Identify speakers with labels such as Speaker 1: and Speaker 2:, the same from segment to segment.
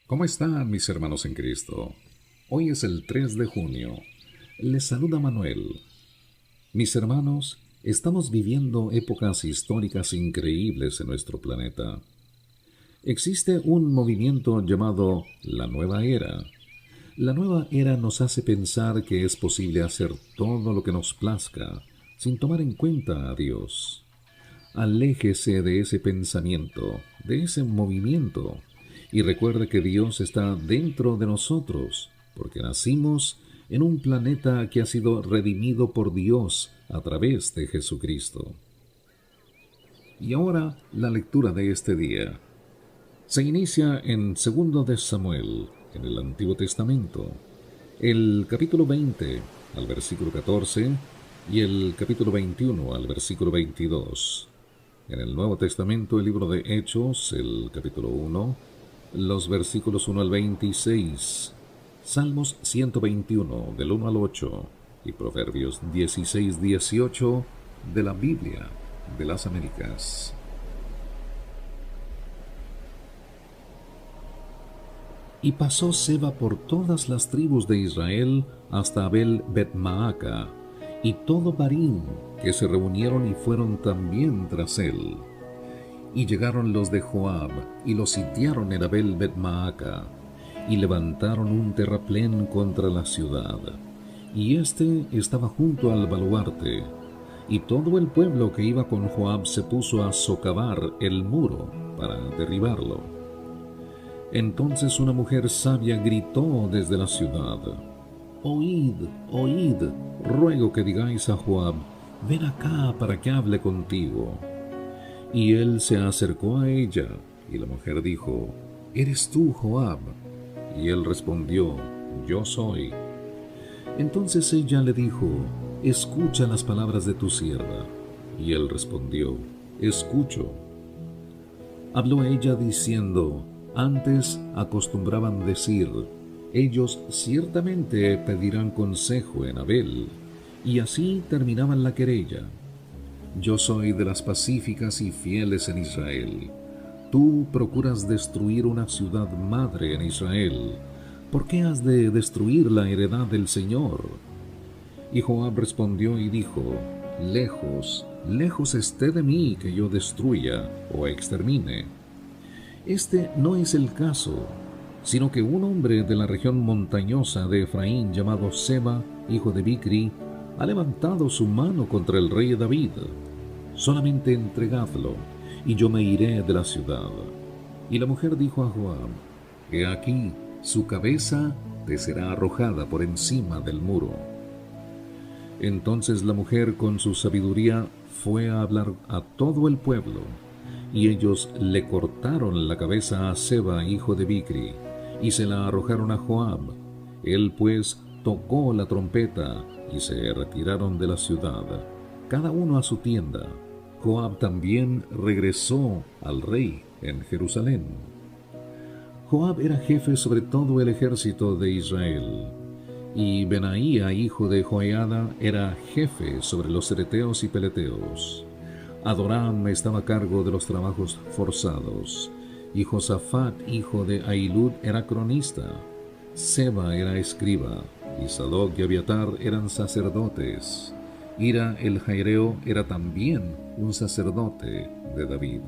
Speaker 1: ¿Cómo están mis hermanos en Cristo? Hoy es el 3 de junio. Les saluda Manuel. Mis hermanos, estamos viviendo épocas históricas increíbles en nuestro planeta. Existe un movimiento llamado la Nueva Era. La Nueva Era nos hace pensar que es posible hacer todo lo que nos plazca, sin tomar en cuenta a Dios. Aléjese de ese pensamiento, de ese movimiento, y recuerde que Dios está dentro de nosotros, porque nacimos en un planeta que ha sido redimido por Dios a través de Jesucristo. Y ahora la lectura de este día. Se inicia en 2 de Samuel, en el Antiguo Testamento, el capítulo 20 al versículo 14 y el capítulo 21 al versículo 22. En el Nuevo Testamento, el libro de Hechos, el capítulo 1, los versículos 1 al 26, Salmos 121, del 1 al 8, y Proverbios 16, 18 de la Biblia de las Américas. Y pasó Seba por todas las tribus de Israel hasta Abel Bet-Maaca, y todo Barín, que se reunieron y fueron también tras él. Y llegaron los de Joab, y los sitiaron en Abel Bet-Maaca, y levantaron un terraplén contra la ciudad. Y éste estaba junto al baluarte, y todo el pueblo que iba con Joab se puso a socavar el muro para derribarlo. Entonces una mujer sabia gritó desde la ciudad: Oíd, oíd, ruego que digáis a Joab, ven acá para que hable contigo. Y él se acercó a ella, y la mujer dijo: ¿Eres tú, Joab? Y él respondió: Yo soy. Entonces ella le dijo: Escucha las palabras de tu sierva. Y él respondió: Escucho. Habló ella diciendo: Antes acostumbraban decir: ellos ciertamente pedirán consejo en Abel, y así terminaban la querella. Yo soy de las pacíficas y fieles en Israel. Tú procuras destruir una ciudad madre en Israel. ¿Por qué has de destruir la heredad del Señor? Y Joab respondió y dijo: Lejos, lejos esté de mí que yo destruya o extermine. Este no es el caso, sino que un hombre de la región montañosa de Efraín llamado Seba, hijo de Bicri, ha levantado su mano contra el rey David. Solamente entregadlo, y yo me iré de la ciudad. Y la mujer dijo a Joab: He aquí, su cabeza te será arrojada por encima del muro. Entonces la mujer con su sabiduría fue a hablar a todo el pueblo, y ellos le cortaron la cabeza a Seba, hijo de Bicri, y se la arrojaron a Joab. Él pues tocó la trompeta, y se retiraron de la ciudad, cada uno a su tienda. Joab también regresó al rey en Jerusalén. Joab era jefe sobre todo el ejército de Israel, y Benaía, hijo de Joiada, era jefe sobre los cereteos y peleteos. Adoram estaba a cargo de los trabajos forzados, y Josafat, hijo de Ahilud, era cronista. Seba era escriba, y Sadoc y Abiatar eran sacerdotes. Ira el Jaireo era también un sacerdote de David.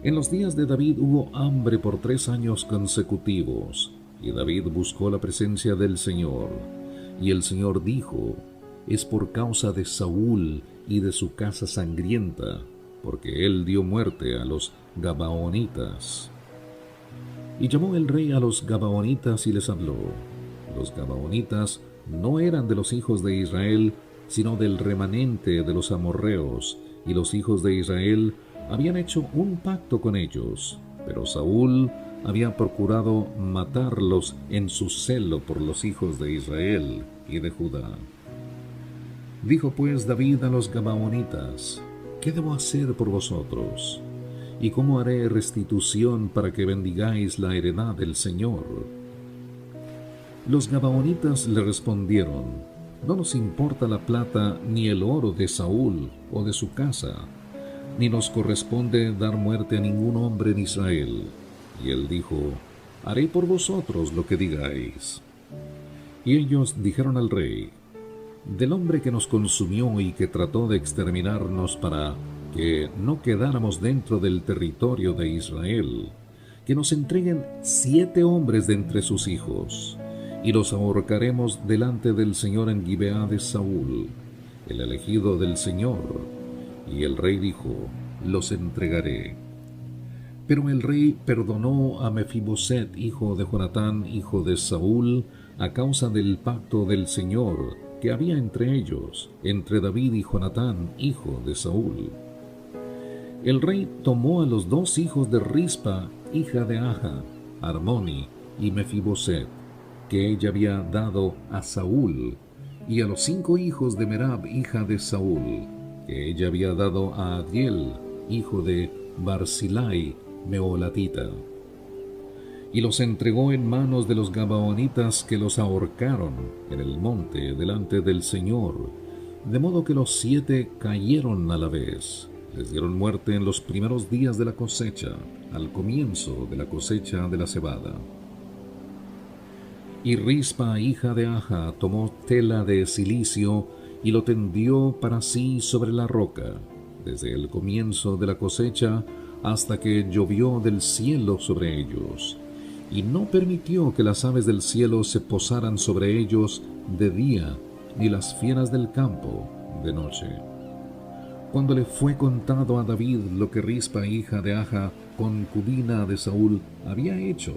Speaker 1: En los días de David hubo hambre por 3 años consecutivos, y David buscó la presencia del Señor. Y el Señor dijo: Es por causa de Saúl y de su casa sangrienta, porque él dio muerte a los Gabaonitas. Y llamó el rey a los Gabaonitas y les habló. Los Gabaonitas no eran de los hijos de Israel, sino del remanente de los amorreos, y los hijos de Israel habían hecho un pacto con ellos, pero Saúl había procurado matarlos en su celo por los hijos de Israel y de Judá. Dijo pues David a los Gabaonitas: ¿Qué debo hacer por vosotros? ¿Y cómo haré restitución para que bendigáis la heredad del Señor? Los Gabaonitas le respondieron: No nos importa la plata ni el oro de Saúl o de su casa, ni nos corresponde dar muerte a ningún hombre en Israel. Y él dijo: haré por vosotros lo que digáis. Y ellos dijeron al rey: del hombre que nos consumió y que trató de exterminarnos para que no quedáramos dentro del territorio de Israel, que nos entreguen 7 hombres de entre sus hijos, y los ahorcaremos delante del Señor en Gibeá de Saúl, el elegido del Señor. Y el rey dijo: los entregaré. Pero el rey perdonó a Mefiboset, hijo de Jonatán, hijo de Saúl, a causa del pacto del Señor que había entre ellos, entre David y Jonatán, hijo de Saúl. El rey tomó a los 2 hijos de Rispa, hija de Aja, Armoni y Mefiboset, que ella había dado a Saúl, y a los 5 hijos de Merab, hija de Saúl, que ella había dado a Adiel, hijo de Barzilai, meolatita. Y los entregó en manos de los gabaonitas, que los ahorcaron en el monte delante del Señor, de modo que los 7 cayeron a la vez. Les dieron muerte en los primeros días de la cosecha, al comienzo de la cosecha de la cebada. Y Rispa, hija de Aja, tomó tela de cilicio y lo tendió para sí sobre la roca, desde el comienzo de la cosecha hasta que llovió del cielo sobre ellos, y no permitió que las aves del cielo se posaran sobre ellos de día, ni las fieras del campo de noche. Cuando le fue contado a David lo que Rispa, hija de Aja, concubina de Saúl, había hecho,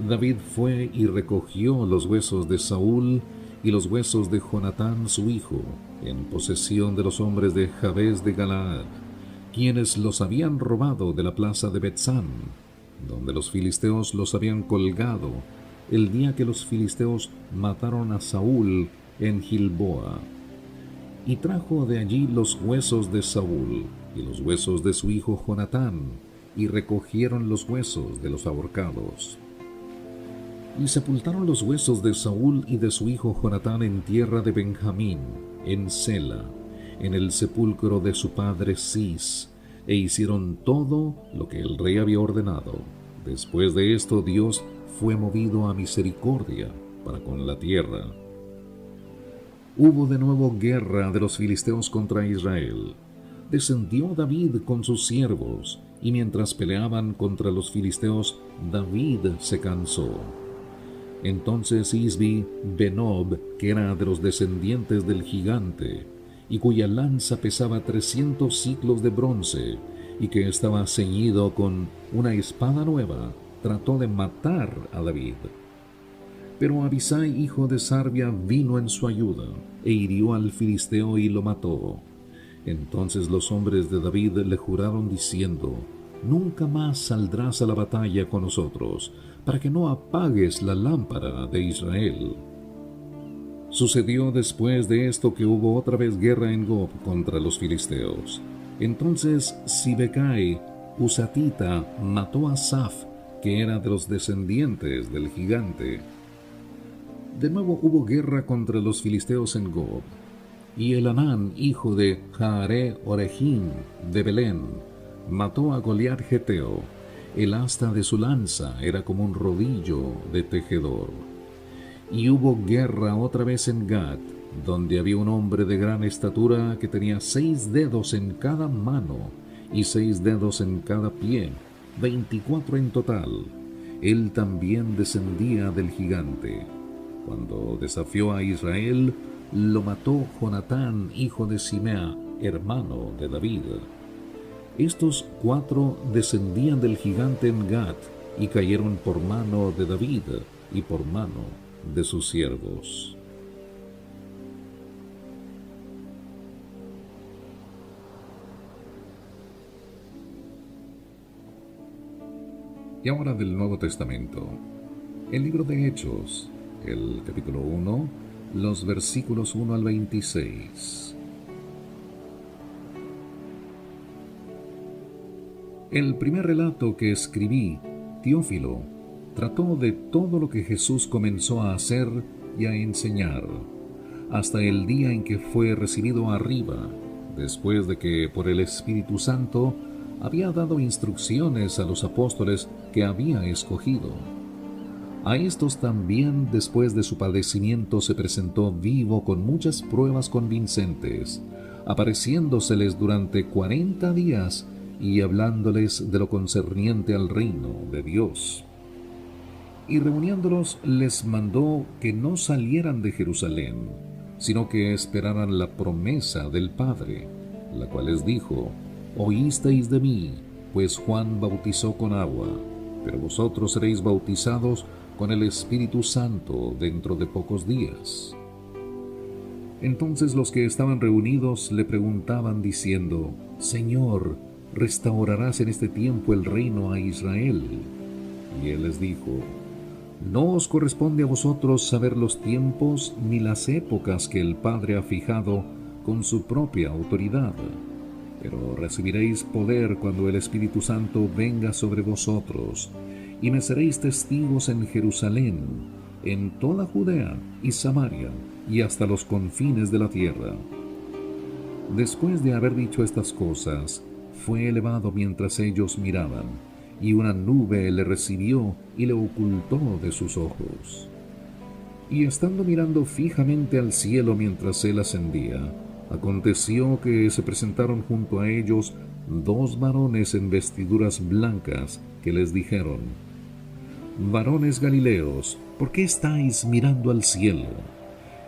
Speaker 1: David fue y recogió los huesos de Saúl y los huesos de Jonatán su hijo, en posesión de los hombres de Jabes de Galaad, quienes los habían robado de la plaza de Betzán, donde los filisteos los habían colgado el día que los filisteos mataron a Saúl en Gilboa. Y trajo de allí los huesos de Saúl y los huesos de su hijo Jonatán, y recogieron los huesos de los ahorcados. Y sepultaron los huesos de Saúl y de su hijo Jonatán en tierra de Benjamín, en Sela, en el sepulcro de su padre Cis, e hicieron todo lo que el rey había ordenado. Después de esto, Dios fue movido a misericordia para con la tierra. Hubo de nuevo guerra de los filisteos contra Israel. Descendió David con sus siervos, y mientras peleaban contra los filisteos, David se cansó. Entonces Isbi Benob, que era de los descendientes del gigante, y cuya lanza pesaba 300 siclos de bronce, y que estaba ceñido con una espada nueva, trató de matar a David. Pero Abisai, hijo de Sarbia, vino en su ayuda, e hirió al filisteo y lo mató. Entonces los hombres de David le juraron diciendo: nunca más saldrás a la batalla con nosotros, para que no apagues la lámpara de Israel. Sucedió después de esto que hubo otra vez guerra en Gob contra los filisteos. Entonces Sibecai, Husatita, mató a Saf, que era de los descendientes del gigante. De nuevo hubo guerra contra los filisteos en Gob. Y Elanán, hijo de Jaare Oregim de Belén, mató a Goliat Geteo. El asta de su lanza era como un rodillo de tejedor. Y hubo guerra otra vez en Gat, donde había un hombre de gran estatura que tenía 6 dedos en cada mano y 6 dedos en cada pie, 24 en total. Él también descendía del gigante. Cuando desafió a Israel, lo mató Jonatán, hijo de Simea, hermano de David. Estos 4 descendían del gigante en Gat y cayeron por mano de David y por mano de sus siervos. Y ahora del Nuevo Testamento, el libro de Hechos, el capítulo 1, los versículos 1 al 26. El primer relato que escribí, Teófilo, trató de todo lo que Jesús comenzó a hacer y a enseñar, hasta el día en que fue recibido arriba, después de que por el Espíritu Santo había dado instrucciones a los apóstoles que había escogido. A estos también, después de su padecimiento, se presentó vivo con muchas pruebas convincentes, apareciéndoseles durante 40 días y hablándoles de lo concerniente al reino de Dios. Y reuniéndolos les mandó que no salieran de Jerusalén, sino que esperaran la promesa del Padre, la cual les dijo: oísteis de mí, pues Juan bautizó con agua, pero vosotros seréis bautizados con el Espíritu Santo dentro de pocos días. Entonces los que estaban reunidos le preguntaban diciendo: Señor, ¿restaurarás en este tiempo el reino a Israel? Y él les dijo: no os corresponde a vosotros saber los tiempos ni las épocas que el Padre ha fijado con su propia autoridad, pero recibiréis poder cuando el Espíritu Santo venga sobre vosotros, y me seréis testigos en Jerusalén, en toda Judea y Samaria, y hasta los confines de la tierra. Después de haber dicho estas cosas, fue elevado mientras ellos miraban, y una nube le recibió y le ocultó de sus ojos. Y estando mirando fijamente al cielo mientras él ascendía, aconteció que se presentaron junto a ellos 2 varones en vestiduras blancas, que les dijeron: varones Galileos, ¿por qué estáis mirando al cielo?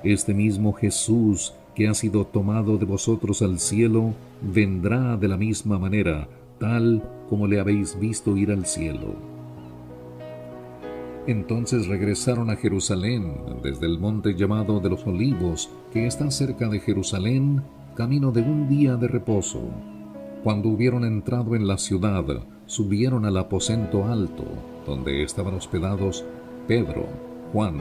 Speaker 1: Este mismo Jesús que ha sido tomado de vosotros al cielo, vendrá de la misma manera, tal como le habéis visto ir al cielo. Entonces regresaron a Jerusalén desde el monte llamado de los Olivos, que está cerca de Jerusalén, camino de un día de reposo. Cuando hubieron entrado en la ciudad, subieron al aposento alto, donde estaban hospedados Pedro, Juan,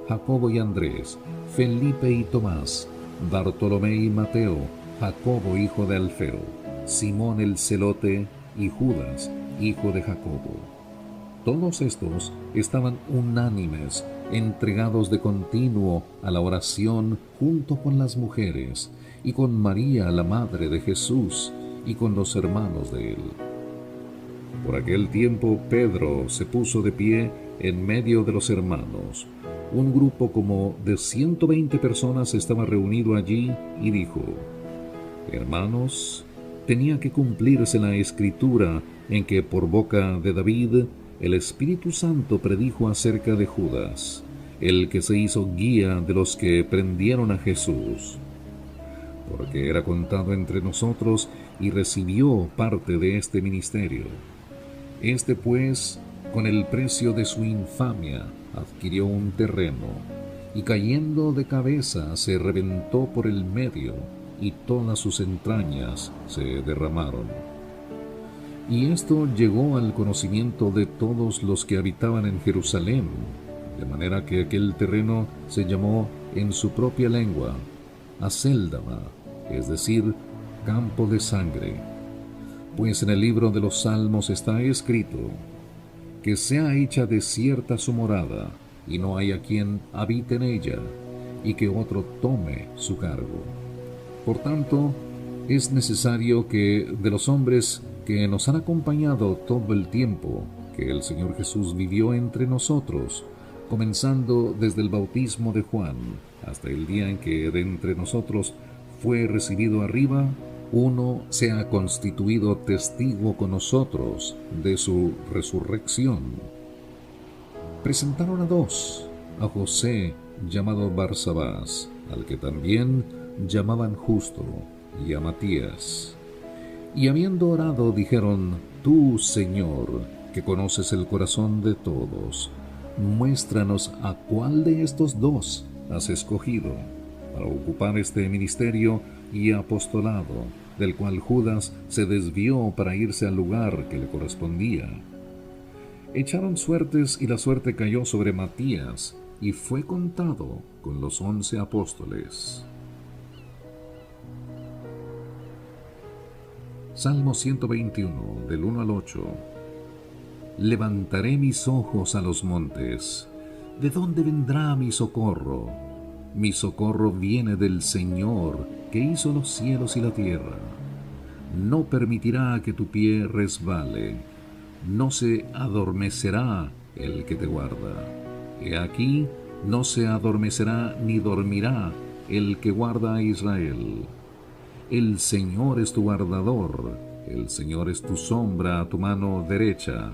Speaker 1: Jacobo y Andrés, Felipe y Tomás, Bartolomé y Mateo, Jacobo hijo de Alfeo, Simón el celote y Judas, hijo de Jacobo. Todos estos estaban unánimes, entregados de continuo a la oración junto con las mujeres, y con María, la madre de Jesús, y con los hermanos de él. Por aquel tiempo Pedro se puso de pie en medio de los hermanos. Un grupo como de 120 personas estaba reunido allí y dijo: hermanos, tenía que cumplirse la escritura en que por boca de David el Espíritu Santo predijo acerca de Judas, el que se hizo guía de los que prendieron a Jesús, porque era contado entre nosotros y recibió parte de este ministerio. Este pues, con el precio de su infamia, adquirió un terreno, y cayendo de cabeza se reventó por el medio, y todas sus entrañas se derramaron. Y esto llegó al conocimiento de todos los que habitaban en Jerusalén, de manera que aquel terreno se llamó en su propia lengua Acéldama, es decir, campo de sangre. Pues en el libro de los Salmos está escrito: que sea hecha desierta su morada, y no haya quien habite en ella, y que otro tome su cargo. Por tanto, es necesario que de los hombres que nos han acompañado todo el tiempo que el Señor Jesús vivió entre nosotros, comenzando desde el bautismo de Juan hasta el día en que de entre nosotros fue recibido arriba, uno sea constituido testigo con nosotros de su resurrección. Presentaron a 2, a José, llamado Barsabás, al que también llamaban Justo, y a Matías. Y habiendo orado, dijeron: tú, Señor, que conoces el corazón de todos, muéstranos a cuál de estos 2 has escogido para ocupar este ministerio y apostolado, del cual Judas se desvió para irse al lugar que le correspondía. Echaron suertes, y la suerte cayó sobre Matías, y fue contado con los 11 apóstoles. Salmo 121, del 1 al 8. Levantaré mis ojos a los montes. ¿De dónde vendrá mi socorro? Mi socorro viene del Señor, que hizo los cielos y la tierra. no permitirá que tu pie resbale, no se adormecerá el que te guarda. He aquí, no se adormecerá ni dormirá el que guarda a Israel. El Señor es tu guardador, el Señor es tu sombra a tu mano derecha.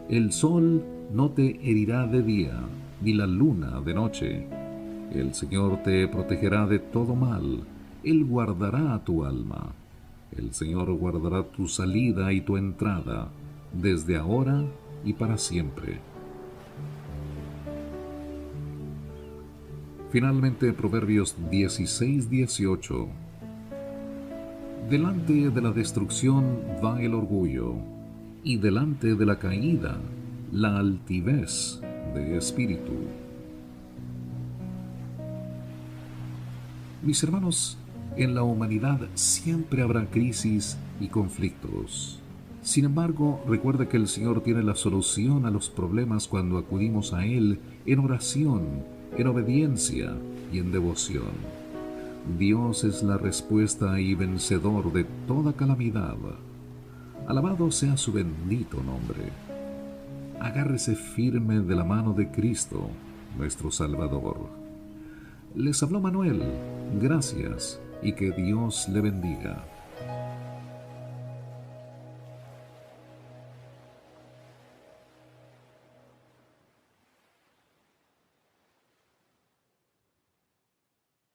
Speaker 1: El sol no te herirá de día, ni la luna de noche. El Señor te protegerá de todo mal, Él guardará tu alma. El Señor guardará tu salida y tu entrada, desde ahora y para siempre. Finalmente, Proverbios 16:18. Delante de la destrucción va el orgullo, y delante de la caída la altivez de espíritu. Mis hermanos, en la humanidad siempre habrá crisis y conflictos. Sin embargo, recuerda que el Señor tiene la solución a los problemas cuando acudimos a Él en oración, en obediencia y en devoción. Dios es la respuesta y vencedor de toda calamidad. Alabado sea su bendito nombre. Agárrese firme de la mano de Cristo, nuestro Salvador. Les habló Manuel. Gracias y que Dios le bendiga.